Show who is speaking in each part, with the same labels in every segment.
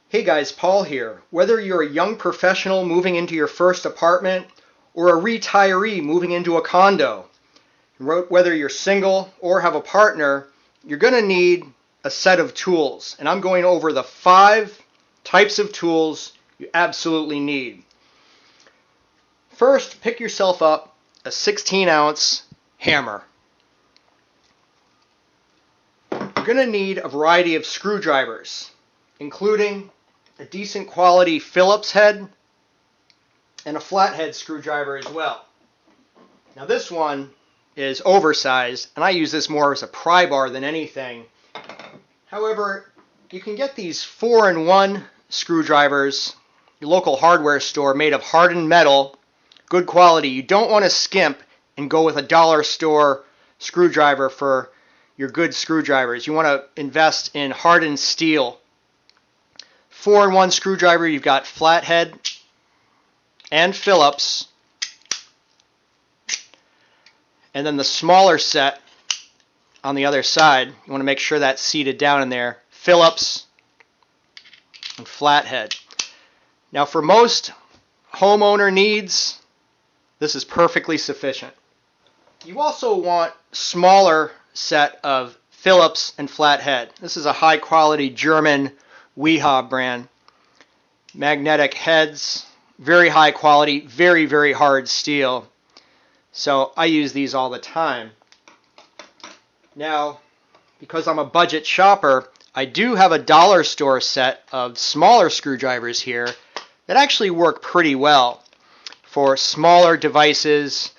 Speaker 1: Hey guys, Paul here. Whether you're a young professional moving into your first apartment or a retiree moving into a condo, whether you're single or have a partner, you're going to need a set of tools. And I'm going over the 5 types of tools you absolutely need. First, pick yourself up a 16-ounce hammer. You're going to need a variety of screwdrivers, including a decent quality Phillips head and a flathead screwdriver as well. Now this one is oversized, and I use this more as a pry bar than anything. However, you can get these 4-in-1 screwdrivers, your local hardware store, made of hardened metal, good quality. You don't want to skimp and go with a dollar store screwdriver for your good screwdrivers. You want to invest in hardened steel. 4-in-1 screwdriver, you've got flathead and Phillips. And then the smaller set on the other side, you want to make sure that's seated down in there. Phillips and flathead. Now for most homeowner needs, this is perfectly sufficient. You also want smaller set of Phillips and flathead. This is a high quality German Wiha brand. Magnetic heads, very high quality, very, very hard steel. So I use these all the time. Now, because I'm a budget shopper, I do have a dollar store set of smaller screwdrivers here that actually work pretty well for smaller devices,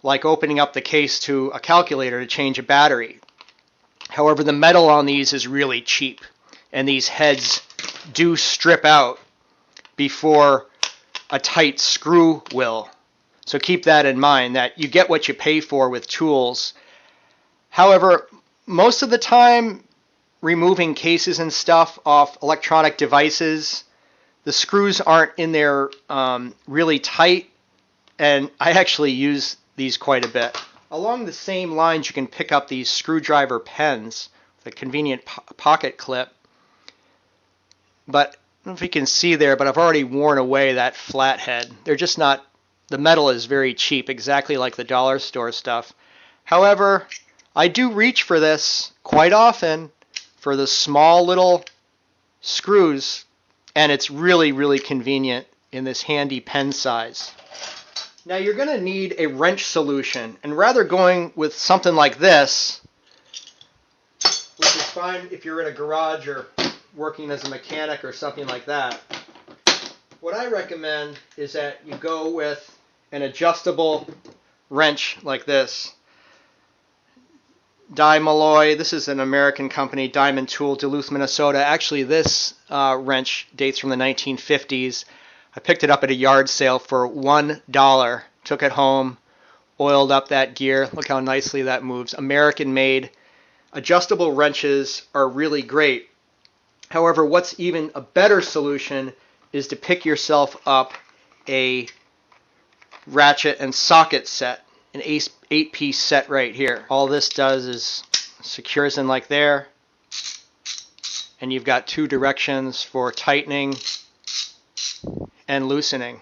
Speaker 1: like opening up the case to a calculator to change a battery. However, the metal on these is really cheap, and these heads do strip out before a tight screw will. So keep that in mind, that you get what you pay for with tools. However, most of the time, removing cases and stuff off electronic devices, the screws aren't in there really tight, and I actually use these quite a bit. Along the same lines, you can pick up these screwdriver pens with a convenient pocket clip. But I don't know if you can see there, but I've already worn away that flathead. They're just not, the metal is very cheap, exactly like the dollar store stuff. However, I do reach for this quite often for the small little screws, and it's really, really convenient in this handy pen size. Now you're going to need a wrench solution, and rather going with something like this, which is fine if you're in a garage or working as a mechanic or something like that, what I recommend is that you go with an adjustable wrench like this. Malloy, this is an American company, Diamond Tool, Duluth, Minnesota. Actually, this wrench dates from the 1950s. I picked it up at a yard sale for $1. Took it home, oiled up that gear. Look how nicely that moves. American made. Adjustable wrenches are really great. However, what's even a better solution is to pick yourself up a ratchet and socket set, an 8-piece set right here. All this does is secures in like there, and you've got 2 directions for tightening and loosening.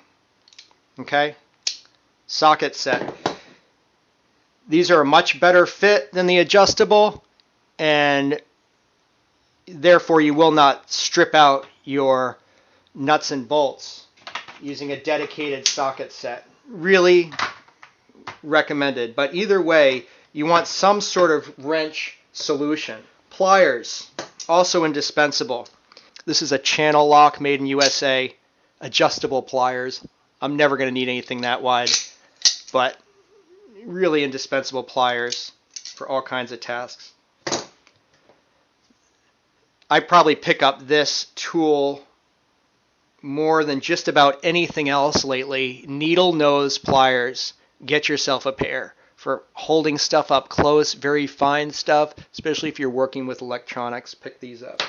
Speaker 1: Okay? Socket set. These are a much better fit than the adjustable, and therefore you will not strip out your nuts and bolts using a dedicated socket set. Really recommended. But either way, you want some sort of wrench solution. Pliers, also indispensable. This is a channel lock made in USA. Adjustable pliers. I'm never going to need anything that wide, but really indispensable pliers for all kinds of tasks. I probably pick up this tool more than just about anything else lately. Needle nose pliers. Get yourself a pair for holding stuff up close, very fine stuff, especially if you're working with electronics. Pick these up.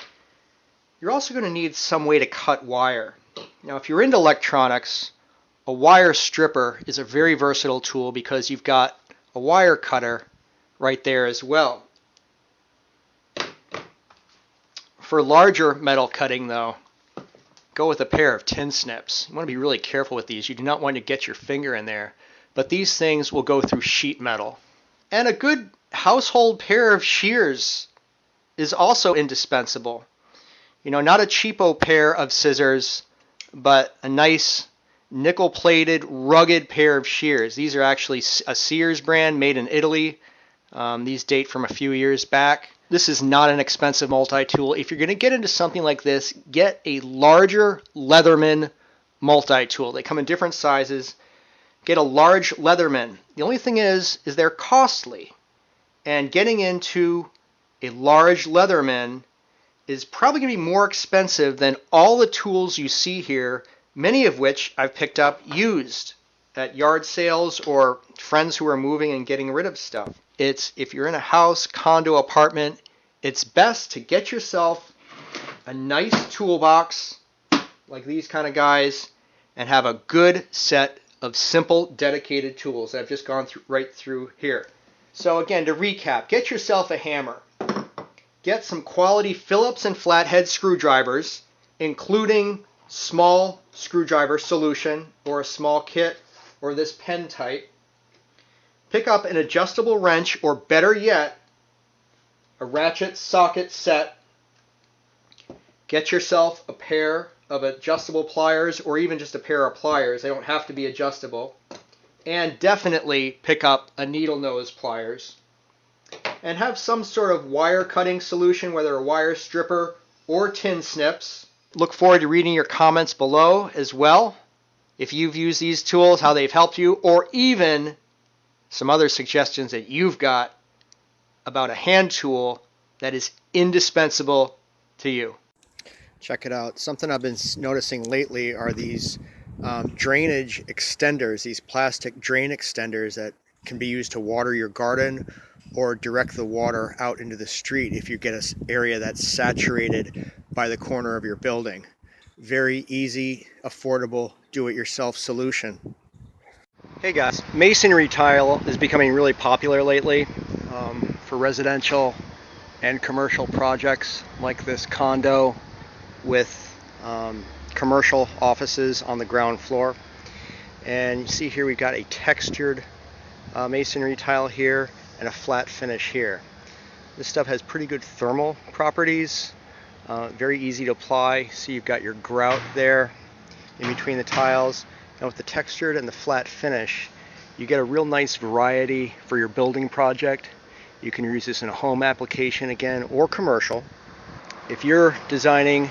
Speaker 1: You're also going to need some way to cut wire. Now, if you're into electronics, a wire stripper is a very versatile tool because you've got a wire cutter right there as well. For larger metal cutting, though, go with a pair of tin snips. You want to be really careful with these. You do not want to get your finger in there. But these things will go through sheet metal. And a good household pair of shears is also indispensable. You know, not a cheapo pair of scissors, but a nice nickel-plated, rugged pair of shears. These are actually a Sears brand made in Italy. These date from a few years back. This is not an expensive multi-tool. If you're going to get into something like this, get a larger Leatherman multi-tool. They come in different sizes. Get a large Leatherman. The only thing is they're costly. And getting into a large Leatherman is probably going to be more expensive than all the tools you see here, many of which I've picked up used at yard sales or friends who are moving and getting rid of stuff. If you're in a house, condo, apartment, it's best to get yourself a nice toolbox like these kind of guys and have a good set of simple, dedicated tools. I've just gone right through here. So again, to recap, get yourself a hammer. Get some quality Phillips and flathead screwdrivers, including small screwdriver solution or a small kit or this pen type. Pick up an adjustable wrench, or better yet, a ratchet socket set. Get yourself a pair of adjustable pliers, or even just a pair of pliers. They don't have to be adjustable. And definitely pick up a needle nose pliers. And have some sort of wire cutting solution, whether a wire stripper or tin snips. Look forward to reading your comments below as well. If you've used these tools, how they've helped you, or even some other suggestions that you've got about a hand tool that is indispensable to you. Check it out. Something I've been noticing lately are these drainage extenders, these plastic drain extenders that can be used to water your garden or direct the water out into the street if you get an area that's saturated by the corner of your building. Very easy, affordable, do-it-yourself solution. Hey guys, masonry tile is becoming really popular lately for residential and commercial projects like this condo with commercial offices on the ground floor. And you see here we've got a textured masonry tile here and a flat finish here. This stuff has pretty good thermal properties, very easy to apply. So you've got your grout there in between the tiles. And with the textured and the flat finish, you get a real nice variety for your building project. You can use this in a home application again, or commercial. If you're designing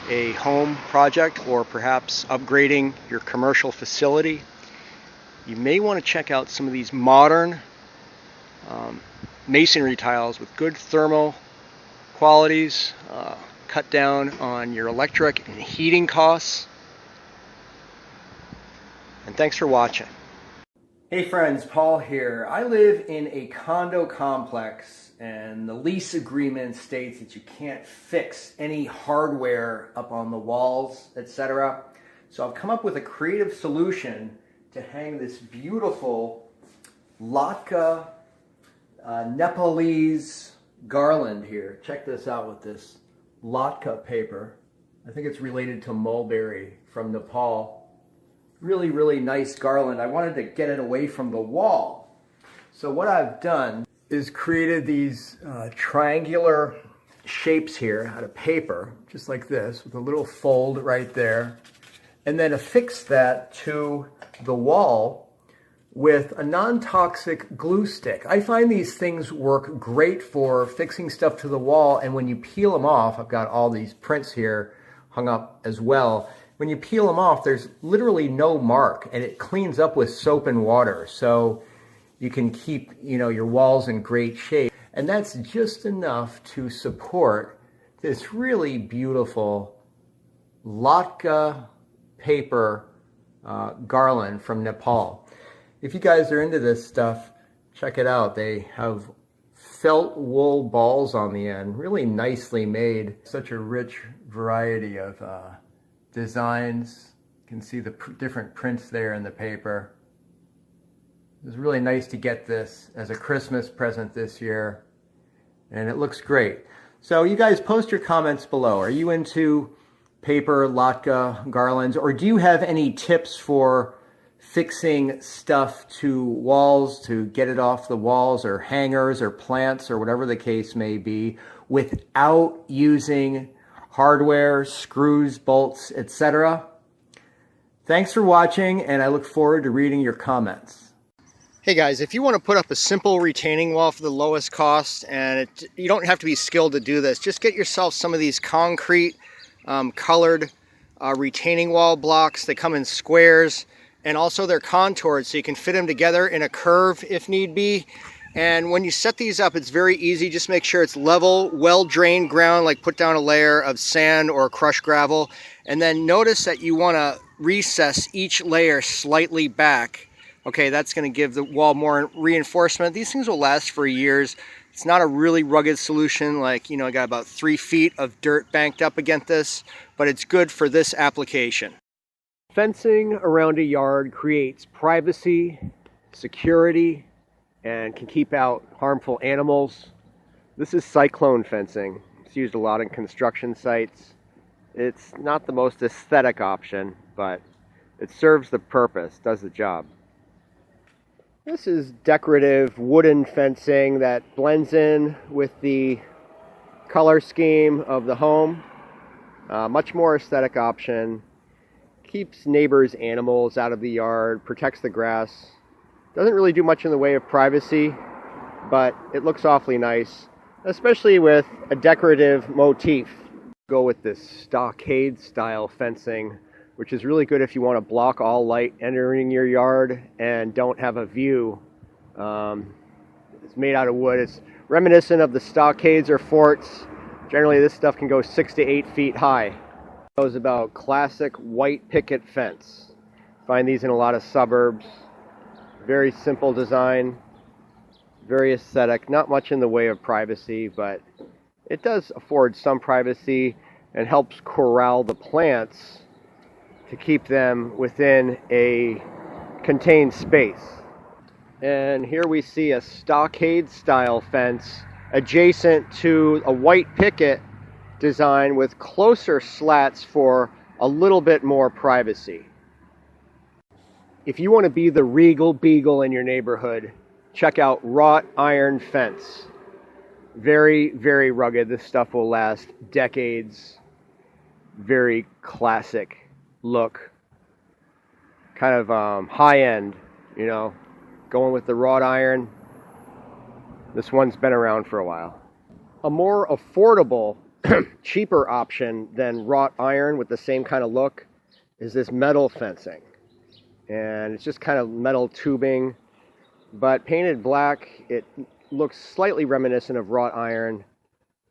Speaker 1: a home project or perhaps upgrading your commercial facility, you may want to check out some of these modern masonry tiles with good thermal qualities, cut down on your electric and heating costs. And thanks for watching. Hey friends, Paul here. I live in a condo complex, and the lease agreement states that you can't fix any hardware up on the walls, etc. So I've come up with a creative solution to hang this beautiful Latka Nepalese garland here. Check this out with this Latka paper. I think it's related to mulberry from Nepal. Really, really nice garland. I wanted to get it away from the wall. So what I've done is created these triangular shapes here out of paper, just like this, with a little fold right there, and then affixed that to the wall with a non-toxic glue stick. I find these things work great for fixing stuff to the wall, and when you peel them off, I've got all these prints here hung up as well. When you peel them off, there's literally no mark, and it cleans up with soap and water, so you can keep, your walls in great shape. And that's just enough to support this really beautiful Latka paper garland from Nepal. If you guys are into this stuff, check it out. They have felt wool balls on the end, really nicely made. Such a rich variety of designs. You can see the different prints there in the paper. It was really nice to get this as a Christmas present this year, and it looks great. So you guys post your comments below. Are you into
Speaker 2: paper, latke, garlands, or do you have any tips for fixing stuff to walls to get it off the walls, or hangers or plants or whatever the case may be, without using hardware, screws, bolts, etc.? Thanks for watching, and I look forward to reading your comments.
Speaker 1: Hey guys, if you want to put up a simple retaining wall for the lowest cost, and you don't have to be skilled to do this, just get yourself some of these concrete colored retaining wall blocks. They come in squares, and also they're contoured so you can fit them together in a curve if need be. And when you set these up, it's very easy. Just make sure it's level, well-drained ground, like put down a layer of sand or crushed gravel. And then notice that you want to recess each layer slightly back. Okay, that's going to give the wall more reinforcement. These things will last for years. It's not a really rugged solution, like, you know, I got about 3 feet of dirt banked up against this, but it's good for this application. Fencing around a yard creates privacy, security, and can keep out harmful animals. This is cyclone fencing. It's used a lot in construction sites. It's not the most aesthetic option, but it serves the purpose, does the job. This is decorative wooden fencing that blends in with the color scheme of the home. Much more aesthetic option. Keeps neighbors' animals out of the yard, protects the grass. Doesn't really do much in the way of privacy, but it looks awfully nice, especially with a decorative motif. Go with this stockade style fencing, which is really good if you want to block all light entering your yard and don't have a view. It's made out of wood. It's reminiscent of the stockades or forts. Generally, this stuff can go 6 to 8 feet high. It was about classic white picket fence. Find these in a lot of suburbs. Very simple design, very aesthetic, not much in the way of privacy, but it does afford some privacy and helps corral the plants to keep them within a contained space. And here we see a stockade style fence adjacent to a white picket design with closer slats for a little bit more privacy. If you want to be the regal beagle in your neighborhood, check out wrought iron fence. Very, very rugged. This stuff will last decades. Very classic look. Kind of high end, you know, going with the wrought iron. This one's been around for a while. A more affordable, cheaper option than wrought iron with the same kind of look is this metal fencing. And it's just kind of metal tubing, but painted black. It looks slightly reminiscent of wrought iron,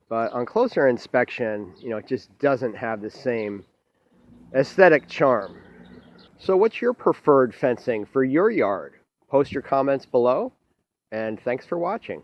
Speaker 1: but on closer inspection, you know, it just doesn't have the same aesthetic charm. So what's your preferred fencing for your yard? Post your comments below, and thanks for watching.